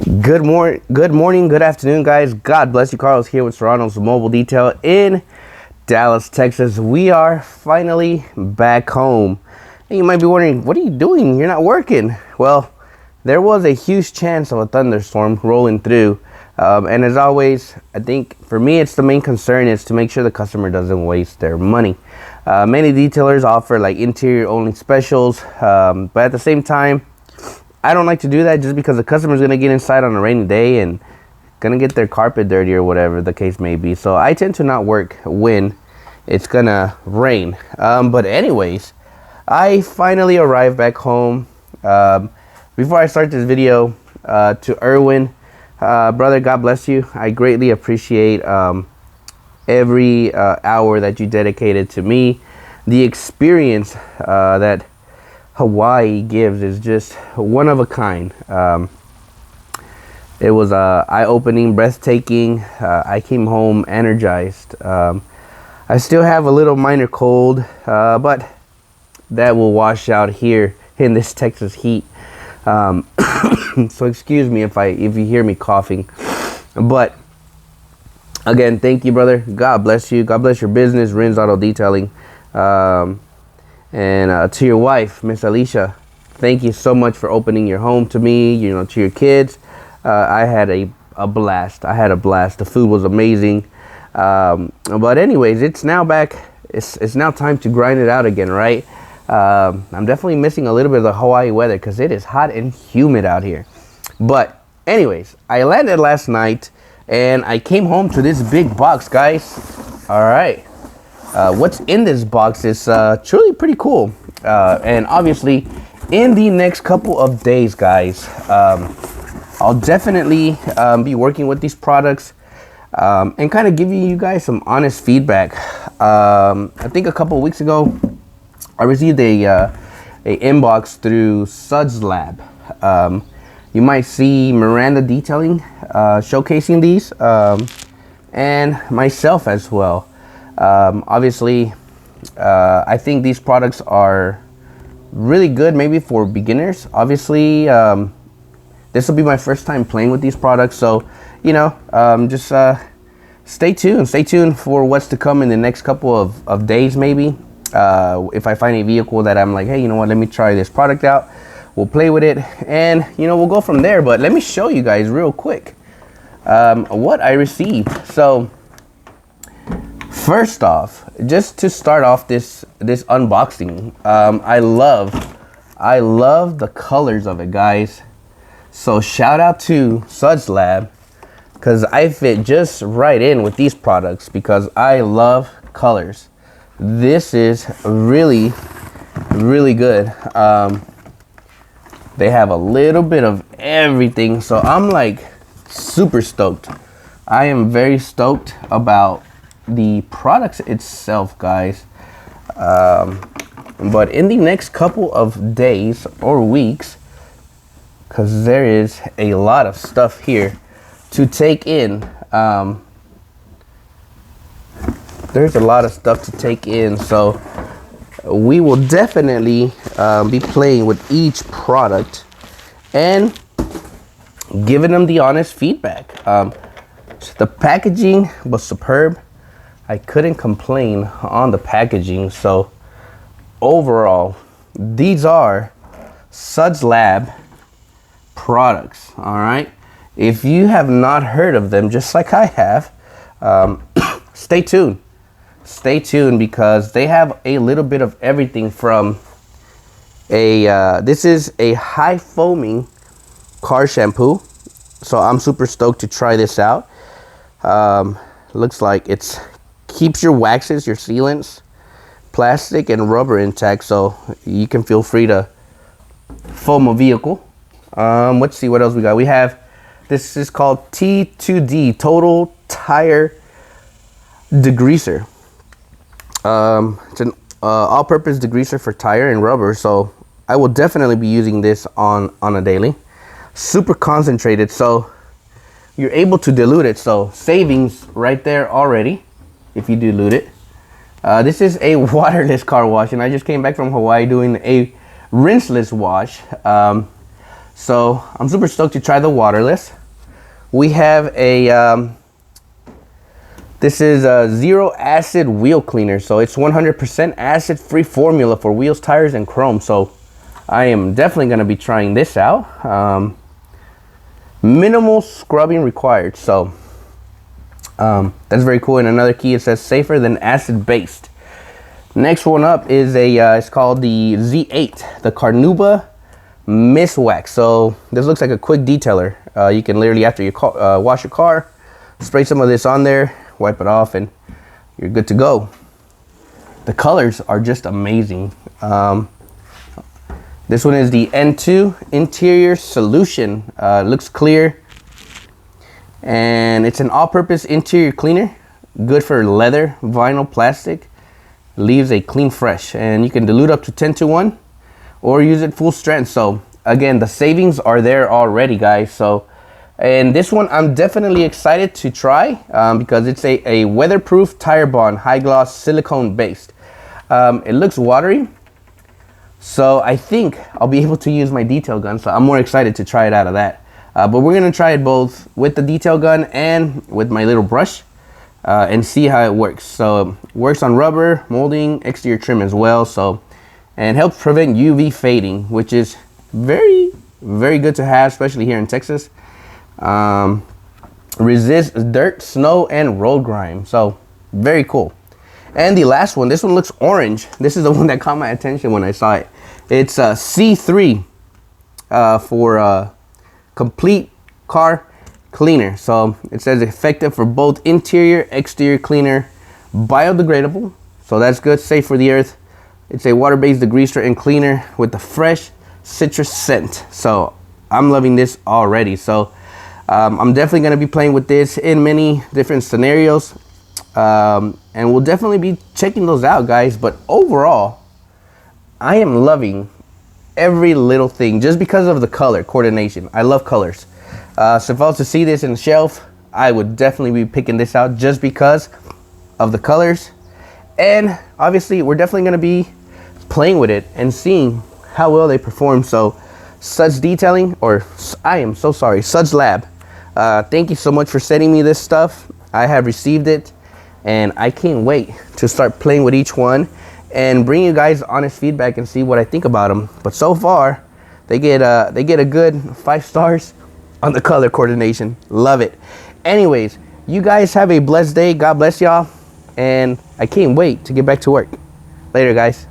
Good morning, good afternoon, guys. God bless you. Carlos here with Serranos Mobile Detail in Dallas, Texas. We are finally back home. And you might be wondering, what are you doing? You're not working. Well, there was a huge chance of a thunderstorm rolling through. And as always, I think for me, it's the main concern is to make sure the customer doesn't waste their money. Many detailers offer like interior only specials, but at the same time, I don't like to do that just because the customer's going to get inside on a rainy day and going to get their carpet dirty or whatever the case may be. So I tend to not work when it's going to rain. But anyways, I finally arrived back home. Before I start this video, to Erwin, brother, God bless you. I greatly appreciate every hour that you dedicated to me. The experience that Hawaii gives is just one of a kind. It was eye-opening, breathtaking. I came home energized. I still have a little minor cold, but that will wash out here in this Texas heat. So excuse me if you hear me coughing. But again, thank you, brother. God bless you. God bless your business, Rins Auto Detailing. And to your wife, Miss Alicia, thank you so much for opening your home to me, to your kids. I had a blast. I had a blast. The food was amazing. But anyways, it's now back. It's now time to grind it out again, right? I'm definitely missing a little bit of the Hawaii weather because it is hot and humid out here. But anyways, I landed last night and I came home to this big box, guys. All right. What's in this box is truly pretty cool. And obviously, in the next couple of days, guys, I'll definitely be working with these products and kind of giving you guys some honest feedback. I think a couple of weeks ago, I received a inbox through Suds Lab. You might see Miranda Detailing showcasing these, and myself as well. Obviously, I think these products are really good maybe for beginners. Obviously, this will be my first time playing with these products, so just stay tuned for what's to come in the next couple of days maybe. If I find a vehicle that I'm like, hey, you know what, let me try this product out, we'll play with it, and we'll go from there. But let me show you guys real quick what I received. So first off, just to start off this unboxing, I love the colors of it, guys. So shout out to Suds Lab, because I fit just right in with these products because I love colors. This is really, really good. They have a little bit of everything, so I'm like super stoked. I am very stoked about the products itself, guys. But in the next couple of days or weeks, because there is a lot of stuff here to take in, there's a lot of stuff to take in, so we will definitely be playing with each product and giving them the honest feedback. The packaging was superb. I couldn't complain on the packaging. So overall, these are Suds Lab products. All right. If you have not heard of them, just like I have, stay tuned. Stay tuned because they have a little bit of everything from this is a high foaming car shampoo. So I'm super stoked to try this out. Looks like it's keeps your waxes, your sealants, plastic and rubber intact, so you can feel free to foam a vehicle. Let's see what else we got. We have, this is called T2D, Total Tire Degreaser. It's an all-purpose degreaser for tire and rubber, so I will definitely be using this on a daily. Super concentrated, so you're able to dilute it, so savings right there already if you dilute it. This is a waterless car wash, and I just came back from Hawaii doing a rinseless wash. So I'm super stoked to try the waterless. We have a this is a zero acid wheel cleaner, so it's 100% acid free formula for wheels, tires, and chrome. So I am definitely going to be trying this out. Minimal scrubbing required, so that's very cool. And another key, it says safer than acid based. Next one up is a it's called the Z8, the Carnauba Mist Wax. So this looks like a quick detailer. You can literally, after you wash your car, spray some of this on there, wipe it off, and you're good to go. The colors are just amazing. This one is the N2 Interior Solution. Looks clear, and it's an all-purpose interior cleaner, good for leather, vinyl, plastic. Leaves a clean fresh, and you can dilute up to 10:1 or use it full strength. So again, the savings are there already, guys. So, and this one I'm definitely excited to try because it's a weatherproof tire bond, high gloss, silicone based. It looks watery, so I think I'll be able to use my detail gun. So I'm more excited to try it out of that. But we're gonna try it both with the detail gun and with my little brush and see how it works. So it works on rubber, molding, exterior trim as well. So, and helps prevent UV fading, which is very, very good to have, especially here in Texas. Resists dirt, snow, and road grime. So very cool. And the last one, this one looks orange. This is the one that caught my attention when I saw it. It's a C3 for complete car cleaner. So it says effective for both interior, exterior cleaner, biodegradable. So that's good, safe for the earth. It's a water-based degreaser and cleaner with a fresh citrus scent. So I'm loving this already. So I'm definitely going to be playing with this in many different scenarios. And we'll definitely be checking those out, guys. But overall, I am loving every little thing just because of the color coordination. I love colors. So if I was to see this in the shelf, I would definitely be picking this out just because of the colors. And obviously, we're definitely going to be playing with it and seeing how well they perform. So Suds Detailing, or I am so sorry, Suds Lab, thank you so much for sending me this stuff. I have received it, and I can't wait to start playing with each one and bring you guys honest feedback and see what I think about them. But so far, they get a good 5 stars on the color coordination. Love it. Anyways, you guys have a blessed day. God bless y'all, and I can't wait to get back to work. Later, guys.